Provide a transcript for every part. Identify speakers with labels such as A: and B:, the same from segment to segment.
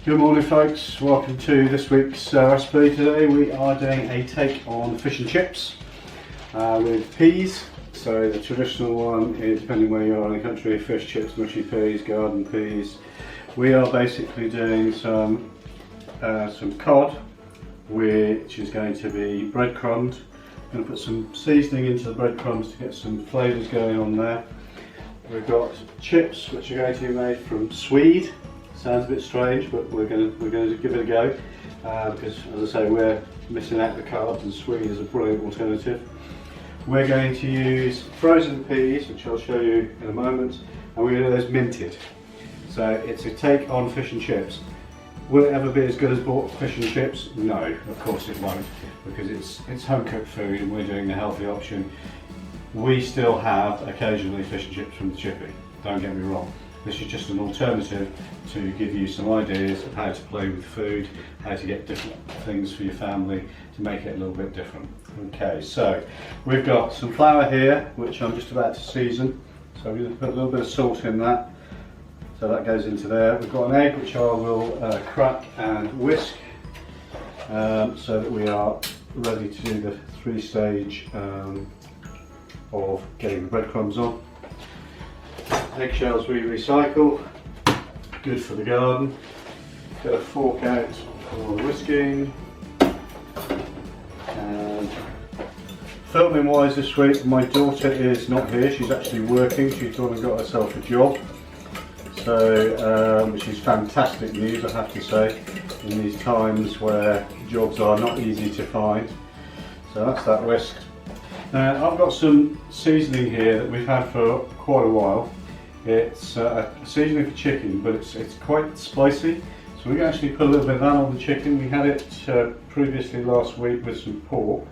A: Good morning folks, welcome to this week's recipe. Today we are doing a take on fish and chips with peas. So the traditional one is, depending where you are in the country, fish, chips, mushy peas, garden peas. We are basically doing some cod, which is going to be breadcrumbed. I'm going to put some seasoning into the breadcrumbs to get some flavours going on there. We've got chips, which are going to be made from swede. Sounds a bit strange, but we're going to give it a go because, as I say, we're missing out the carbs and swede is a brilliant alternative. We're going to use frozen peas, which I'll show you in a moment, and we're going to do those minted. So it's a take on fish and chips. Will it ever be as good as bought fish and chips? No, of course it won't, because it's home cooked food and we're doing the healthy option. We still have occasionally fish and chips from the chippy, don't get me wrong. This is just an alternative to give you some ideas of how to play with food, how to get different things for your family to make it a little bit different. Okay, so we've got some flour here, which I'm just about to season. So I'm going to put a little bit of salt in that. So that goes into there. We've got an egg, which I will crack and whisk so that we are ready to do the three-stage of getting the breadcrumbs on. Eggshells we recycle, good for the garden. Get a fork out for whisking. And filming wise this week, my daughter is not here, she's actually working, she's gone and got herself a job. So, which is fantastic news, I have to say, in these times where jobs are not easy to find. So that's that whisked. Now I've got some seasoning here that we've had for quite a while. It's a seasoning for chicken, but it's quite spicy. So we're going to actually put a little bit of that on the chicken. We had it previously last week with some pork.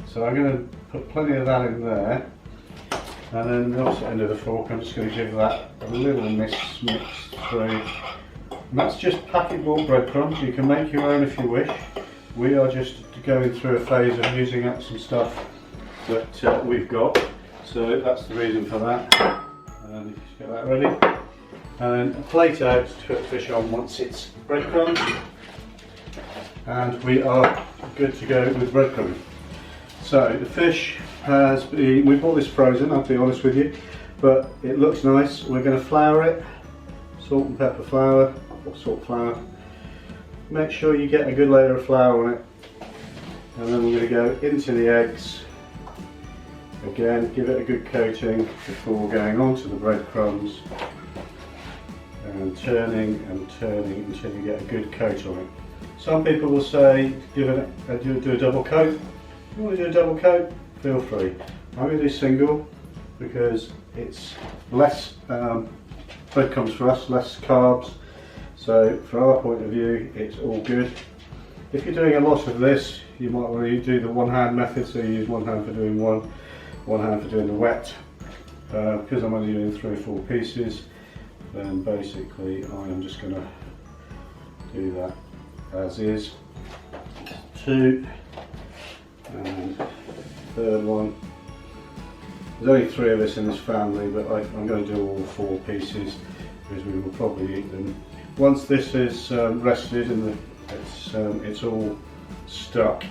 A: So I'm going to put plenty of that in there. And then the opposite end of the fork, I'm just going to give that a little mix through. And that's just packet bought breadcrumbs. You can make your own if you wish. We are just going through a phase of using up some stuff that we've got. So that's the reason for that. And you just get that ready. And then a plate out to put the fish on once it's breadcrumbed. And we are good to go with breadcrumbing. So the fish has been, we bought this frozen, I'll be honest with you, but it looks nice. We're going to flour it, salt and pepper flour, or salt flour. Make sure you get a good layer of flour on it. And then we're going to go into the eggs. Again, give it a good coating before going on to the breadcrumbs. And turning until you get a good coat on it. Some people will say do a double coat. If you want to do a double coat, feel free. I'm going to do single because it's less breadcrumbs for us, less carbs. So from our point of view, it's all good. If you're doing a lot of this, you might want to do the one hand method, so you use one hand for doing one hand for doing the wet. Because I'm only doing 3 or 4 pieces, then basically I am just going to do that as is. 2 and third one. There's only 3 of us in this family, but I'm going to do all 4 pieces because we will probably eat them. Once this is rested and it's all stuck,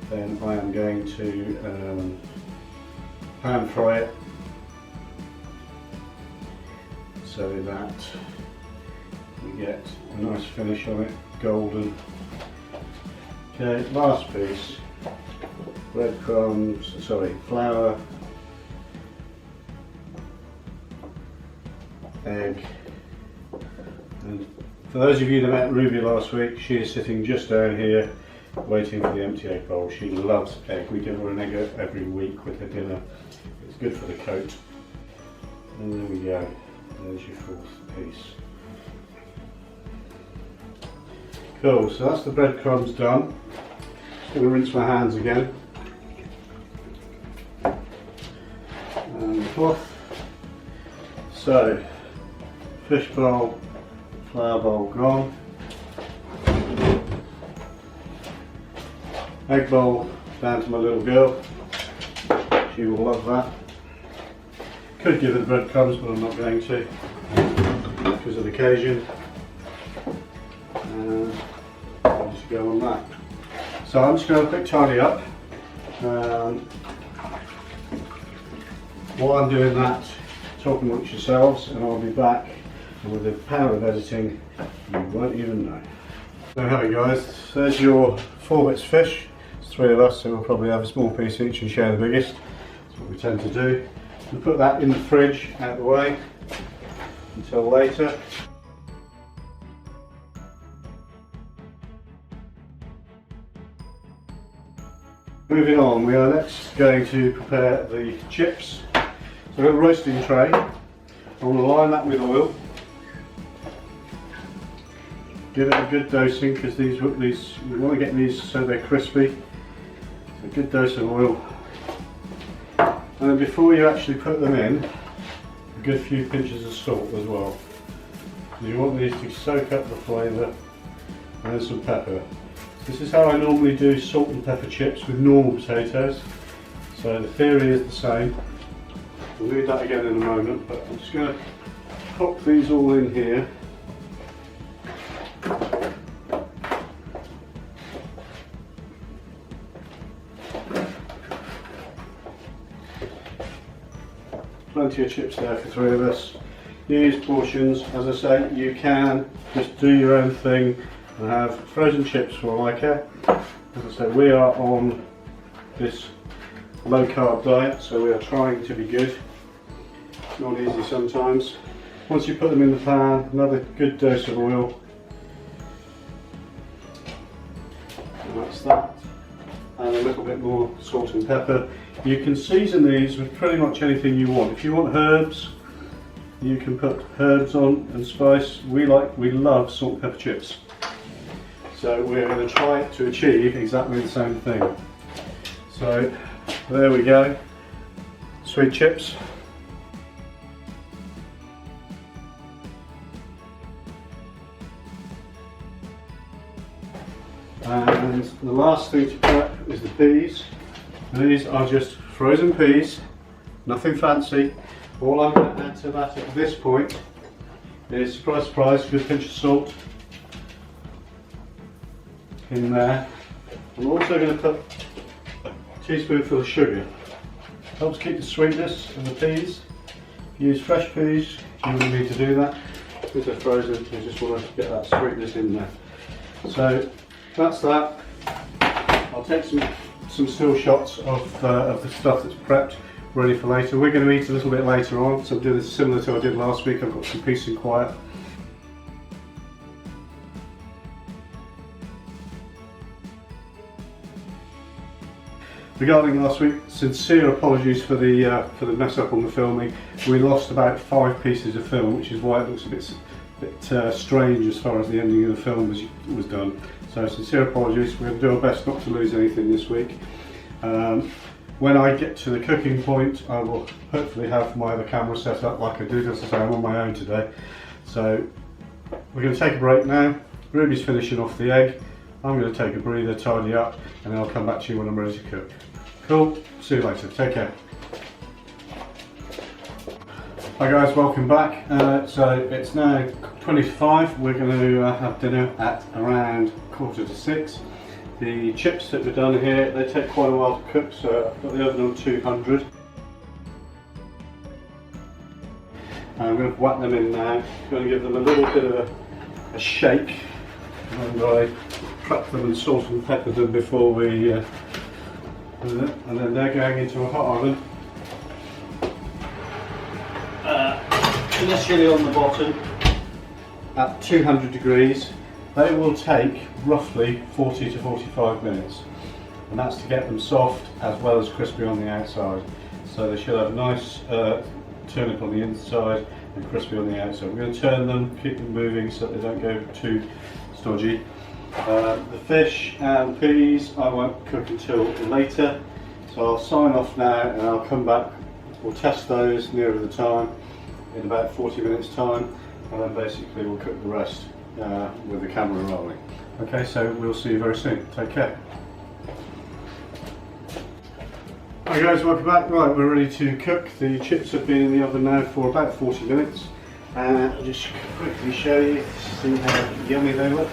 A: then I am going to pan fry it so that we get a nice finish on it, golden. Okay, last piece. Breadcrumbs, flour, egg, and for those of you that met Ruby last week, she is sitting just down here waiting for the empty egg bowl. She loves egg. We give her an egg every week with her dinner. It's good for the coat. And there we go, there's your 4th piece. Cool, so that's the breadcrumbs done. Just going to rinse my hands again. And the cloth. So, fish bowl, flour bowl gone. Egg bowl down to my little girl. She will love that. Could give her the breadcrumbs, but I'm not going to because of the occasion. to go on that. So I'm just going to quick tidy up. While I'm doing that, talk amongst yourselves, and I'll be back. And with the power of editing, you won't even know. So hello guys, there's your 4 bits fish. It's 3 of us, so we'll probably have a small piece each and share the biggest. That's what we tend to do. We'll put that in the fridge out of the way until later. Moving on, we are next going to prepare the chips. So we've got a roasting tray. I want to line that with oil. Give it a good dosing because we want to get these so they're crispy. So a good dose of oil. And then before you actually put them in, a good few pinches of salt as well. You want these to soak up the flavour, and then some pepper. This is how I normally do salt and pepper chips with normal potatoes. So the theory is the same. We'll do that again in a moment, but I'm just going to pop these all in here. Plenty of chips there for 3 of us. Use portions, as I say, you can just do your own thing and have frozen chips for all I care. As I say, we are on this low carb diet, so we are trying to be good. It's not easy sometimes. Once you put them in the pan, another good dose of oil. And that's that. And a little bit more salt and pepper. You can season these with pretty much anything you want. If you want herbs, you can put herbs on and spice. We love salt and pepper chips. So we're going to try to achieve exactly the same thing. So there we go. Sweet chips. And the last thing to prep is the peas. These are just frozen peas, nothing fancy. All I'm going to add to that at this point is, surprise surprise, a good pinch of salt in there. I'm also going to put a teaspoonful of sugar. Helps keep the sweetness of the peas. If you use fresh peas, you wouldn't need to do that. Because they're frozen, you just want to get that sweetness in there. So that's that. I'll take some still shots of the stuff that's prepped, ready for later. We're going to eat a little bit later on, so I'm doing this similar to what I did last week. I've got some peace and quiet. Regarding last week, sincere apologies for the mess up on the filming. We lost about 5 pieces of film, which is why it looks a bit strange as far as the ending of the film was done. So sincere apologies. We're going to do our best not to lose anything this week. When I get to the cooking point, I will hopefully have my other camera set up like I did. As I say, I'm on my own today. So we're going to take a break now. Ruby's finishing off the egg. I'm going to take a breather, tidy up, and then I'll come back to you when I'm ready to cook. Cool, see you later, take care. Hi guys, welcome back. So it's now 20 to 5. We're going to have dinner at around 5:45. The chips that we've done here, they take quite a while to cook, so I've got the oven on 200. And I'm going to whack them in now. I'm going to give them a little bit of a shake. And I prep them and salt and pepper them before we and then they're going into a hot oven. Initially on the bottom at 200 degrees. They will take roughly 40 to 45 minutes, and that's to get them soft as well as crispy on the outside. So they should have a nice turnip on the inside and crispy on the outside. We're going to turn them, keep them moving so that they don't go too stodgy. The fish and peas I won't cook until later, so I'll sign off now and I'll come back. We'll test those nearer the time in about 40 minutes time, and then basically we'll cook the rest with the camera rolling. Okay, so we'll see you very soon. Take care. Hi guys, welcome back. Right, we're ready to cook. The chips have been in the oven now for about 40 minutes. And I'll just quickly show you, see how yummy they look.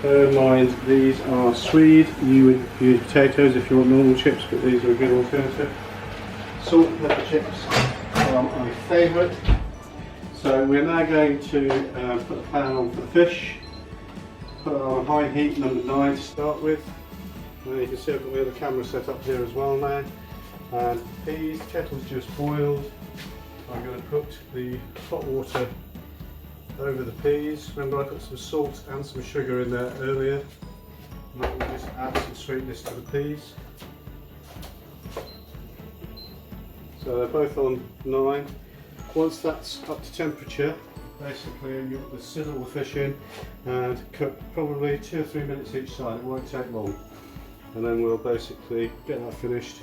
A: Bear in mind, these are Swede. You would use potatoes if you want normal chips, but these are a good alternative. Salt and pepper chips are my favourite. So we're now going to put the pan on for the fish. Put it on high heat, number 9 to start with. And you can see I've got the other camera set up here as well now. And peas, kettle's just boiled. I'm going to put the hot water over the peas. Remember, I put some salt and some sugar in there earlier. And that will just add some sweetness to the peas. So they're both on 9. Once that's up to temperature, basically you'll sizzle the fish in and cook probably 2 or 3 minutes each side. It won't take long. And then we'll basically get that finished.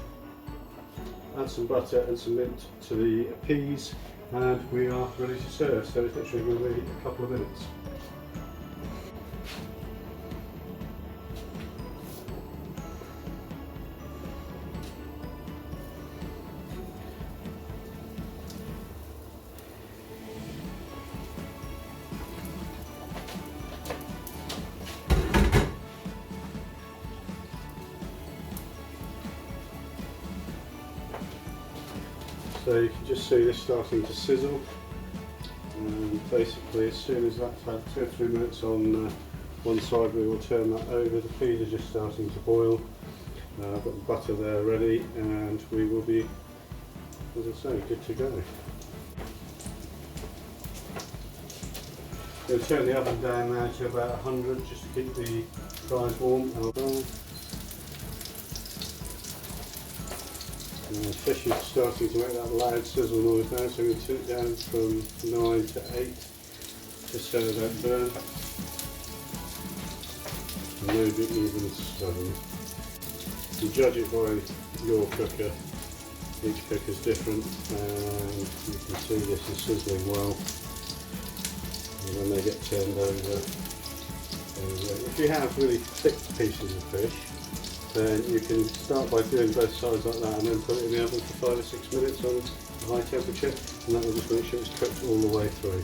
A: Add some butter and some mint to the peas, and we are ready to serve. So it's literally going to be a couple of minutes. So you can just see this starting to sizzle, and basically as soon as that's had 2 or 3 minutes on one side, we will turn that over. The peas are just starting to boil. I've got the butter there ready, and we will be, as I say, good to go. We'll turn the oven down now to about 100 just to keep the fries warm. The fish is starting to make that loud sizzle noise now, so I'm going to turn it down from 9 to 8, just so they don't burn. Maybe even 7. You judge it by your cooker. Each cooker's different, and you can see this is sizzling well. And when they get turned over, if you have really thick pieces of fish, then you can start by doing both sides like that, and then put it in the oven for 5 or 6 minutes on high temperature, and that will just make sure it's cooked all the way through.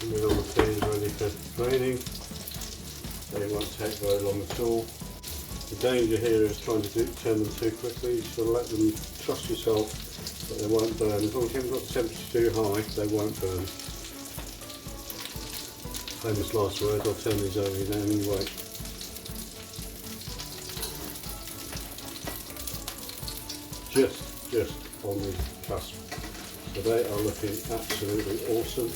A: And with all the peas ready for draining, they won't take very long at all. The danger here is trying to turn them too quickly. You just got to let them, trust yourself that they won't burn. As long as you haven't got the temperature too high, they won't burn. Famous last word. I'll turn these over now and you wait. Just on the cusp. So they are looking absolutely awesome.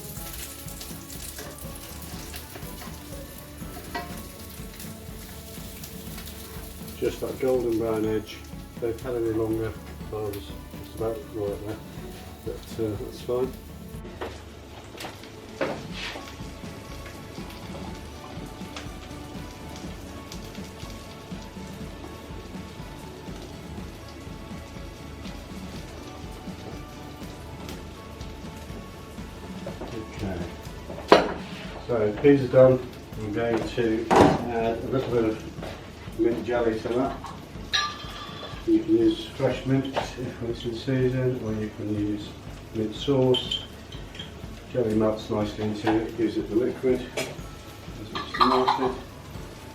A: Just that golden brown edge. If they've had any longer, I was just about right there, but that's fine. Okay, so peas are done. I'm going to add a little bit of mint jelly to that. You can use fresh mint if it's in season, or you can use mint sauce. Jelly melts nicely into it, gives it the liquid as it's melted.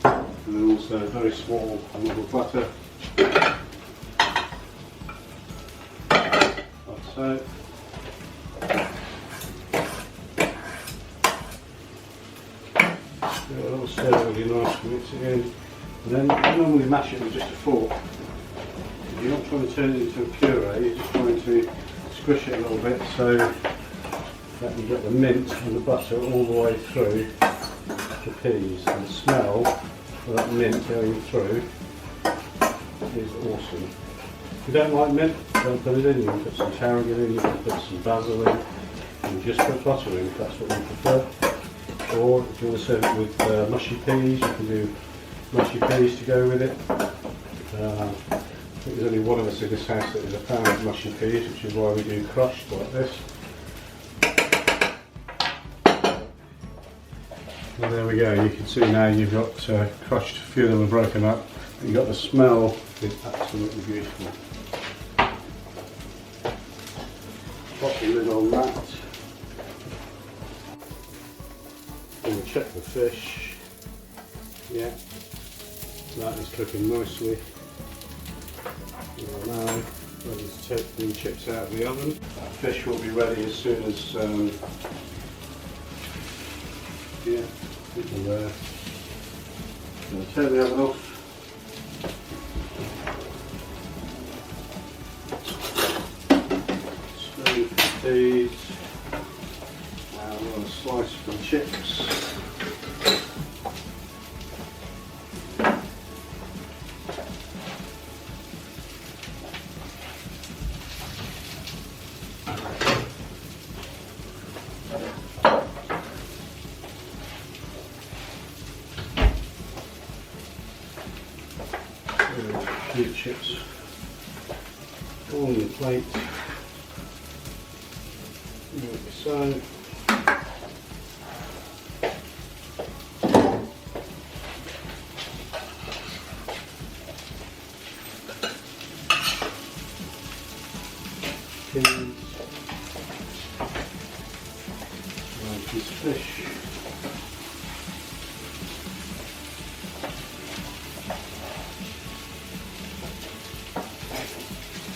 A: And then also a very small amount of butter. Like so. It'll all stir really nice, mix it in. And then I normally mash it with just a fork. You're not trying to turn it into a puree, you're just trying to squish it a little bit so that you get the mint and the butter all the way through the peas. And the smell of that mint going through is awesome. If you don't like mint, don't put it in. You can put some tarragon in, you can put some basil in, and just put butter in if that's what you prefer. Or if you want to serve it with mushy peas, you can do mushy peas to go with it. I think there's only one of us in this house that is a fan of mushy peas, which is why we do crushed like this. And there we go, you can see now you've got crushed, a few of them are broken up. You've got the smell, is absolutely beautiful. Pop the lid on that. check the fish. Yeah, that is cooking nicely. Now, ready to take the chips out of the oven. That fish will be ready as soon as, yeah, people there. I'll take the oven off. Spoon for these. Now I'm going to slice some chips. A few chips on the plate, like so. Peas, one piece of fish.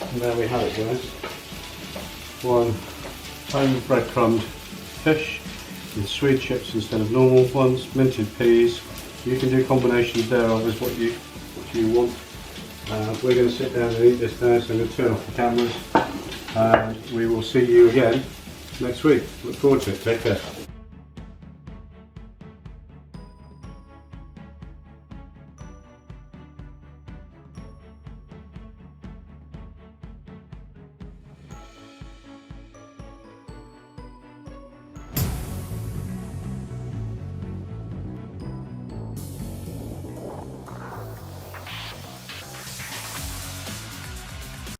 A: And there we have it, guys. One home breadcrumbed fish with sweet chips instead of normal ones, minted peas. You can do combinations thereof as what you want. We're going to sit down and eat this now, so I'm going to turn off the cameras and we will see you again next week. Look forward to it. Take care.